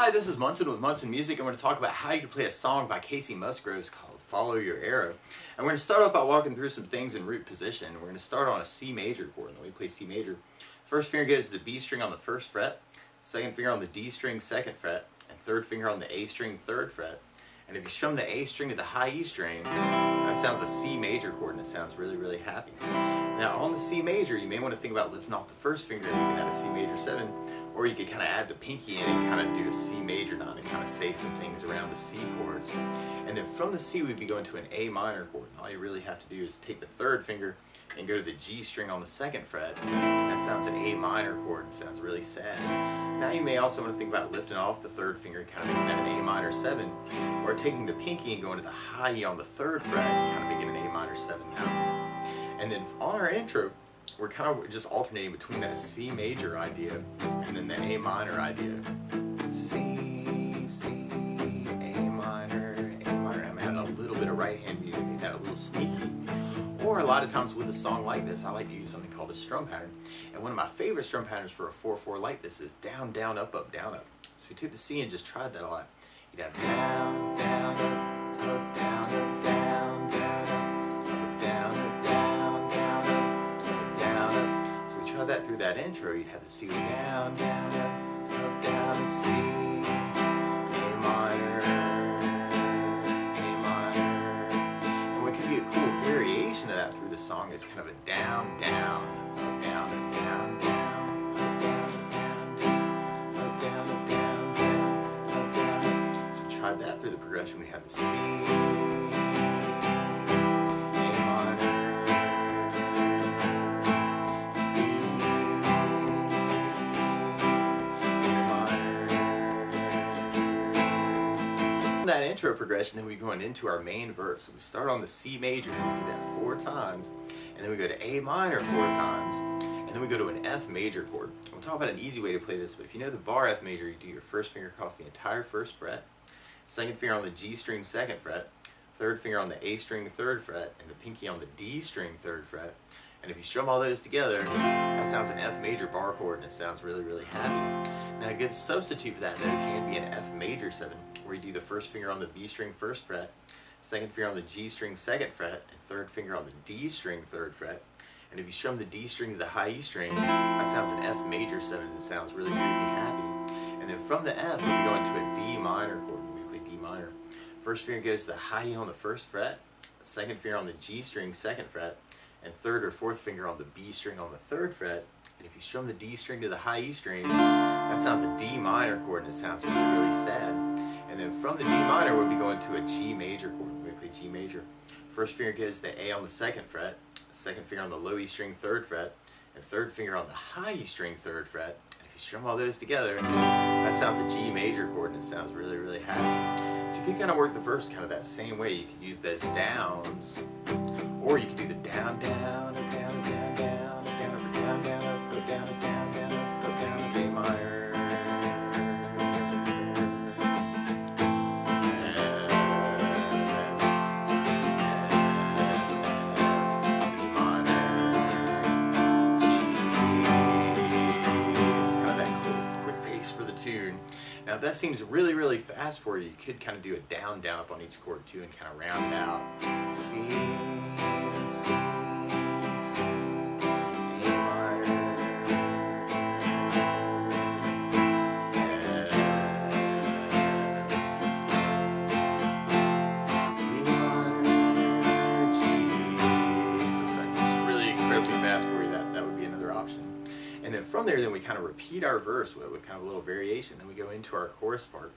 Hi, this is Munson with Munson Music. I'm going to talk about how you can play a song by Kacey Musgraves called Follow Your Arrow. I'm going to start off by walking through some things in root position. We're going to start on a C major chord. And then we play C major. First finger goes to the B string on the first fret, second finger on the D string second fret, and third finger on the A string third fret. And if you strum the A string to the high E string, that sounds a C major chord, and it sounds really, really happy. Now on the C major, you may want to think about lifting off the first finger and making that a C major 7, or you could kind of add the pinky in and kind of do a C major 9 and kind of say some things around the C chords. And then from the C, we'd be going to an A minor chord. And all you really have to do is take the third finger and go to the G string on the second fret, and that sounds an A minor chord. It sounds really sad. Now you may also want to think about lifting off the third finger and kind of making that an A minor 7, or taking the pinky and going to the high E on the third fret and kind of making an A minor 7 now. And then on our intro, we're kind of just alternating between that C major idea and then the A minor idea. C, C, A minor, A minor. I'm adding a little bit of right hand music to make that a little sneaky. Or a lot of times with a song like this, I like to use something called a strum pattern. And one of my favorite strum patterns for a 4/4 like this is down, down, up, up, down, up. So if you took the C and just tried that a lot, you'd have down, down, up, up, down, up, down, down, up, down, up, down, down, up, down, up. So we tried that through that intro, you'd have the C go down, down, up, down, up, C, A minor, a cool variation of that through the song is kind of a down, down, up, down, up, down, down, up, down, up, down, down, up, down, up, down, down, up, down. So we tried that through the progression. We have the C, A minor, C, A minor. That intro progression, then we go into our main verse. So we start on the C major, and we do that 4 times, and then we go to A minor 4 times, and then we go to an F major chord. We'll talk about an easy way to play this, but if you know the bar F major, you do your first finger across the entire first fret, second finger on the G string second fret, third finger on the A string third fret, and the pinky on the D string third fret. And if you strum all those together, that sounds an F major bar chord, and it sounds really, really happy. Now a good substitute for that, though, can be an F major 7, where you do the first finger on the B string first fret, second finger on the G string second fret, and third finger on the D string third fret. And if you strum the D string to the high E string, that sounds an F major 7, and it sounds really, really happy. And then from the F, we go into a D minor chord. We play D minor. First finger goes to the high E on the first fret, second finger on the G string second fret, and third or fourth finger on the B string on the third fret. And if you strum the D string to the high E string, that sounds a D minor chord, and it sounds really, really sad. And then from the D minor, we'll be going to a G major chord. We play G major. First finger goes to the A on the second fret, second finger on the low E string third fret, and third finger on the high E string third fret. And if you strum all those together, that sounds a G major chord, and it sounds really, really happy. So you can kind of work the verse kind of that same way. You could use those downs, or you could do the down, down, down, down, down, down, down, down, up, go down, down, down, up, go down, A minor. Now if that seems really, really fast for you, you could kind of do a down, down, up on each chord too and kind of round it out. C, C, C, A minor, F, D minor, G. So if that seems really incredibly fast for you, that would be another option. And then from there, then we kind of repeat our verse with kind of a little variation. Then we go into our chorus part.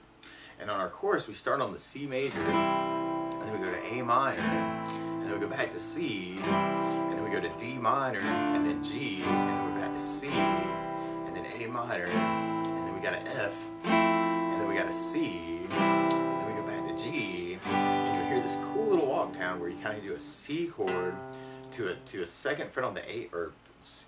And on our chorus, we start on the C major, and then we go to A minor, and then we go back to C, and then we go to D minor, and then G, and then we're back to C, and then A minor, and then we got an F, and then we got a C, and then we go back to G, and you hear this cool little walk down where you kind of do a C chord to a second fret on the A, or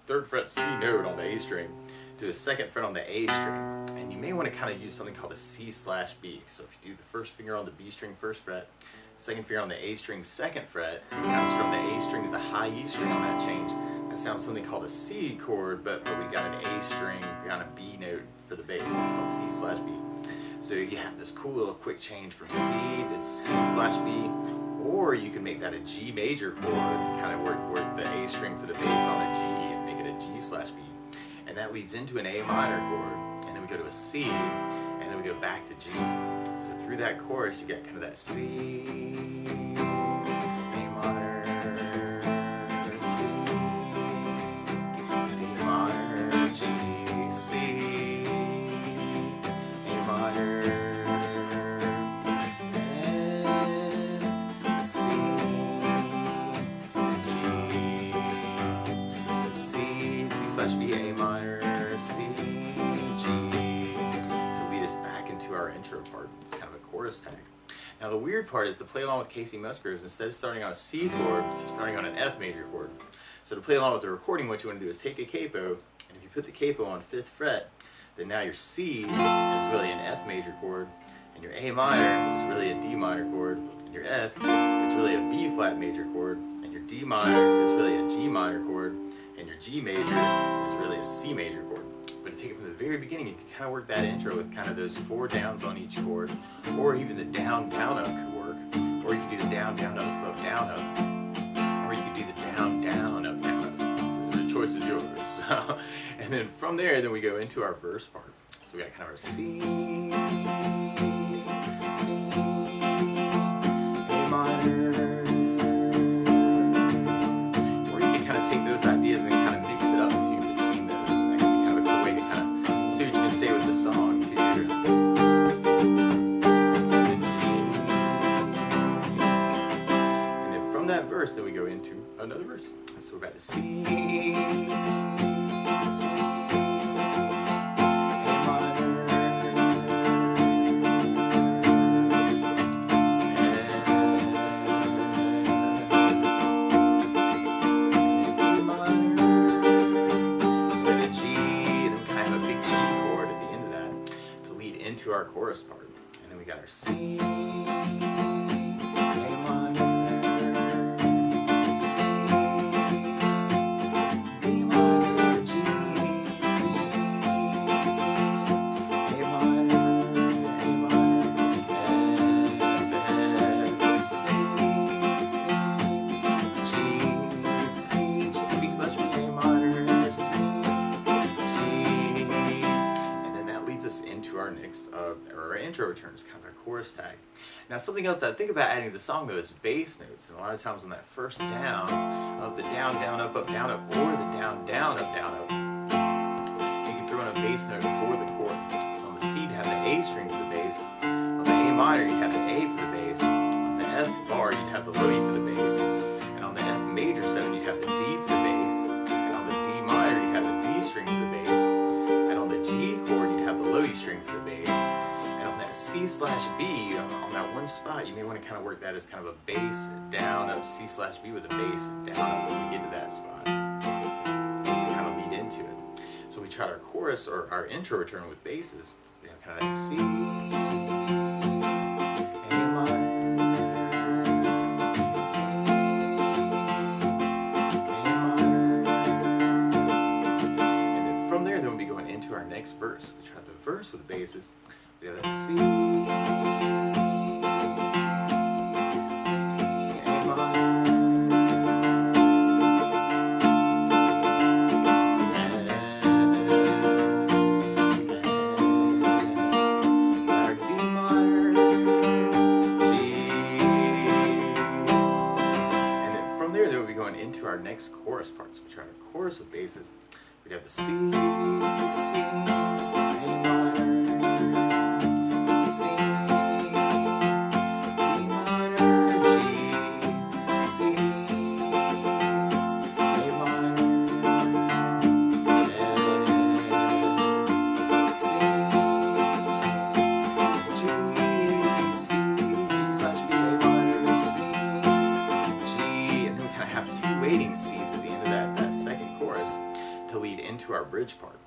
third fret C note on the A string, to a second fret on the A string. And you may want to kind of use something called a C/B. So if you do the first finger on the B string first fret, second finger on the A string second fret, and kind of strum the A string to the high E string on that change, that sounds something called a C chord, but we got an A string kind of B note for the bass. So it's called C/B. So you have this cool little quick change from C to C/B, or you can make that a G major chord and kind of work the A string for the bass on a G and make it a G/B. And that leads into an A minor chord, and then we go to a C, and then we go back to G. So through that chorus, you get kind of that C, A minor, C, D minor, G, C, A minor, F, C, G, C, C/B, A minor, C, G, to lead us back into our intro part. It's kind of a chorus tag. Now the weird part is to play along with Kacey Musgraves, instead of starting on a C chord, she's starting on an F major chord. So to play along with the recording, what you want to do is take a capo, and if you put the capo on 5th fret, then now your C is really an F major chord, and your A minor is really a D minor chord, and your F is really a B flat major chord, and your D minor is really a G minor chord, and your G major is really a C major chord. But to take it from the very beginning, you can kind of work that intro with kind of those 4 downs on each chord, or even the down, down, up could work, or you could do the down, down, up, up, down, up, or you could do the down, down, up, down, up. So the choice is yours. And then from there, then we go into our verse part. So we got kind of our C, A minor, or you can kind of take those ideas and kind of mix it up too between those. And that can be kind of a cool way to kind of see what you can say with the song too. And then from that verse, then we go into another verse. So we're back to C, into our chorus part. And then we got our C, A minor, C, D minor, G, C, A minor, F, C, C/B, A minor, C, G, and then that leads us into our next our intro returns, kind of our chorus tag. Now something else I think about adding to the song though is bass notes, and a lot of times on that first down of the down, down, up, down, up, or the down, down, up, you can throw in a bass note for the chord. So on the C you'd have the A string for the bass, on the A minor you'd have the A for the bass, on the F bar you'd have the low E for the bass, and on the F major 7 you'd have the D for the bass, and on the D minor you'd have the D string for the bass, and on the G chord you'd have the low E string for the bass, and on that C/B, on that one spot, you may want to kind of work that as kind of a bass down up C/B with a bass down up when we get to that spot to kind of lead into it. So we tried our chorus or our intro return with basses. We have kind of that C, A minor, C, A minor, and then from there, then we'll be going into our next verse. We tried the verse with basses. We have that C, C, A minor, our D minor, G, and then from there we'll be going into our next chorus part. So we try our chorus with basses. We'd have the C, C, A minor, our bridge part.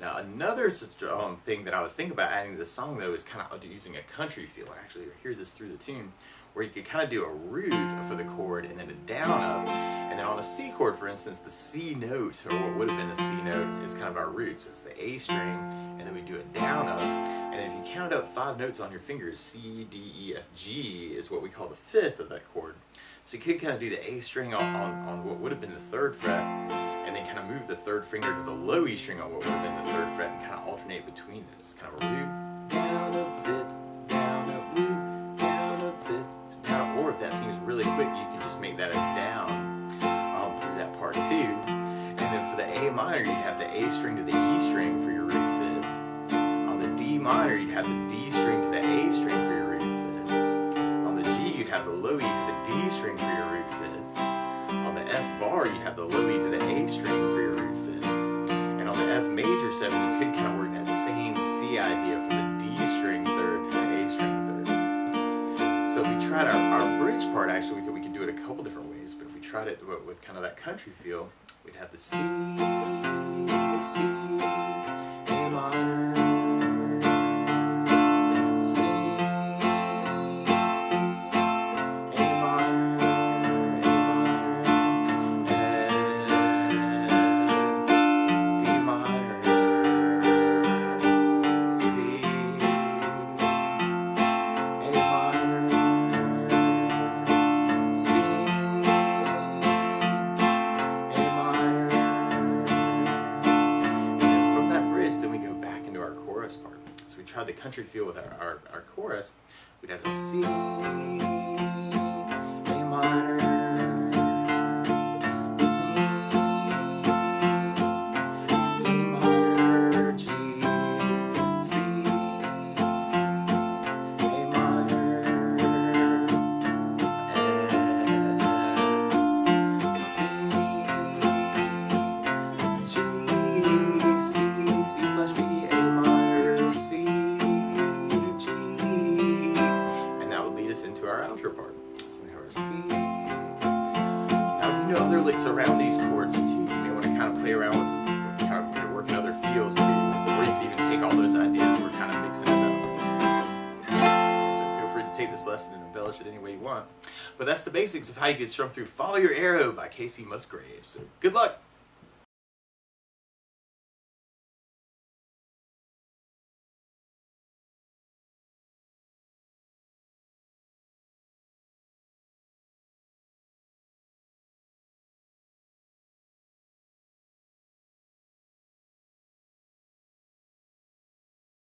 Now another thing that I would think about adding to the song though is kind of using a country feel. I actually hear this through the tune, where you could kind of do a root for the chord and then a down up, and then on a C chord for instance, the C note, or what would have been the C note, is kind of our root. So it's the A string, and then we do a down up, and And if you counted up 5 notes on your fingers, C, D, E, F, G is what we call the 5th of that chord. So you could kind of do the A string on what would have been the 3rd fret, and then kind of move the 3rd finger to the low E string on what would have been the 3rd fret, and kind of alternate between those. It's kind of a root, down, up, 5th, down, up, root, down, up, 5th, down. Or if that seems really quick, you can just make that a down through that part too. And then for the A minor, you'd have the A string to the E string for your root 5th. On the D minor, you'd have the D string to the A string for your root 5th. On the G, you'd have the low E to the D string for your root 5th. On the F bar, you'd have the low E to the A string for your root 5th. And on the F major 7, you could kind of work that same C idea from the D string 3rd to the A string 3rd. So if we tried our bridge part, actually, we could do it a couple different ways. But if we tried it with kind of that country feel, we'd have the C, A minor, C, A minor, F, D minor, C, A minor, C, A minor. And then from that bridge, then we go back into our chorus part. So we tried the country feel with our chorus. We'd have a C, A minor, C, D minor, G, C, A minor, F, C, G, C/B, A minor, C, G, and that would lead us into our outro part. So we have our C. Now, if you know other licks around these chords too, you may want to kind of play around with kind of working other feels too, or you can even take all those ideas we're kind of mixing it up. So feel free to take this lesson and embellish it any way you want. But that's the basics of how you get strummed through "Follow Your Arrow" by Kacey Musgraves. So good luck.